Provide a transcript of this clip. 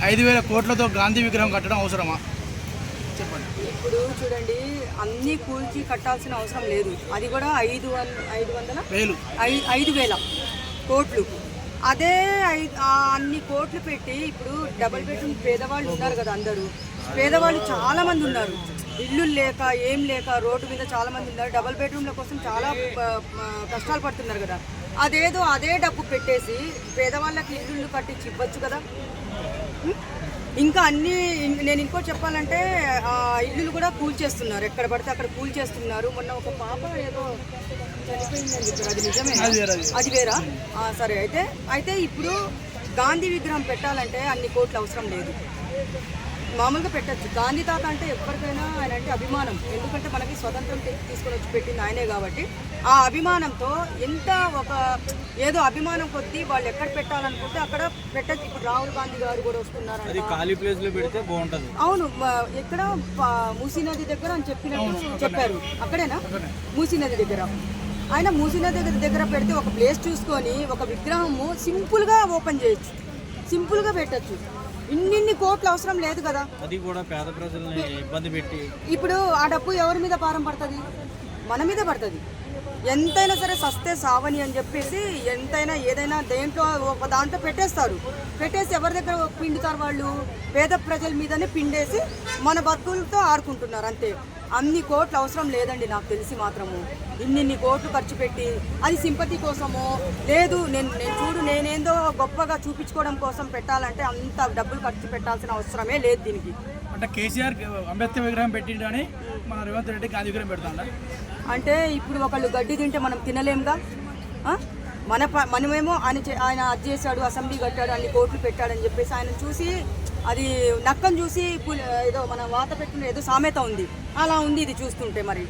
5,000 కోట్లతో గాంధీ విగ్రహం కట్టడం అవసరమా? చెప్పండి. ఇప్పుడు చూడండి, అన్నీ కూల్చి కట్టాల్సిన అవసరం లేదు. అది కూడా 5,000 కోట్లు. అదే అన్ని కోట్లు పెట్టి ఇప్పుడు డబుల్ బెడ్రూమ్ పేదవాళ్ళు ఉన్నారు కదా, అందరూ పేదవాళ్ళు చాలా మంది ఉన్నారు, ఇల్లు లేక ఏం లేక రోడ్డు మీద చాలా మంది ఉన్నారు. డబుల్ బెడ్రూమ్ల కోసం చాలా కష్టాలు పడుతున్నారు కదా. అదే డబ్బు పెట్టేసి పేదవాళ్ళకి ఇల్లు కట్టించి ఇవ్వచ్చు కదా. ఇంకా అన్నీ నేను ఇంకో చెప్పాలంటే ఇల్లులు కూడా కూల్చేస్తున్నారు, ఎక్కడ పడితే అక్కడ కూల్చేస్తున్నారు. మొన్న ఒక పాప ఏదో చనిపోయిందని చెప్పారు, అది నిజమే? అది వేరా? సరే. అయితే ఇప్పుడు గాంధీ విగ్రహం పెట్టాలంటే అన్ని కోట్లు అవసరం లేదు, మామూలుగా పెట్టచ్చు. గాంధీ తాత అంటే ఎవరికైనా ఆయన అంటే అభిమానం, ఎందుకంటే మనకి స్వతంత్రం తీసుకొని వచ్చి పెట్టింది ఆయనే కాబట్టి ఆ అభిమానంతో ఏదో అభిమానం కొద్దీ వాళ్ళు ఎక్కడ పెట్టాలనుకుంటే అక్కడ పెట్టచ్చు. ఇప్పుడు రాహుల్ గాంధీ గారు కూడా వస్తున్నారు, అవును. ఎక్కడ మూసీ నది దగ్గర అని చెప్పారు, అక్కడేనా? మూసీ నది దగ్గర. ఆయన మూసీ నది దగ్గర పెడితే ఒక ప్లేస్ చూసుకొని ఒక విగ్రహము సింపుల్గా ఓపెన్ చేయొచ్చు, సింపుల్గా పెట్టచ్చు. ఇన్ని కోట్లు అవసరం లేదు కదా. అది కూడా పేద ప్రజల్ని ఇబ్బంది పెట్టి ఇప్పుడు ఆ డబ్బు ఎవరి మీద భారం పడుతుంది? మన మీద పడుతుంది. ఎంతైనా సరే సస్తే సావని అని చెప్పేసి ఎంతైనా ఏదైనా ఒక దాంట్లో పెట్టేసి ఎవరి దగ్గర పిండుతారు? వాళ్ళు పేద ప్రజల మీదనే పిండేసి మన బతుకులతో ఆడుకుంటున్నారు అంతే. అన్ని కోట్లు అవసరం లేదండి నాకు తెలిసి మాత్రము. ఇన్ని కోట్లు ఖర్చు పెట్టి అది సింపతి కోసమో లేదు, నేనేందో గొప్పగా చూపించుకోవడం కోసం పెట్టాలంటే అంత డబ్బులు ఖర్చు పెట్టాల్సిన అవసరమే లేదు దీనికి. అంటే కేసీఆర్ అంబేద్కర్ విగ్రహం పెట్టిండని మన రేవంత్ రెడ్డి గాంధీ విగ్రహం పెడతాడా? అంటే ఇప్పుడు ఒకళ్ళు గడ్డి తింటే మనం తినలేముగా. మనమేమో ఆయన అది చేశాడు, అసెంబ్లీ కట్టాడు, అన్ని కోట్లు పెట్టాడని చెప్పేసి ఆయన చూసి అది నక్కను చూసి ఏదో మన వాత పెట్టిన ఏదో సామెత ఉంది, అలా ఉంది ఇది చూస్తుంటే మరి.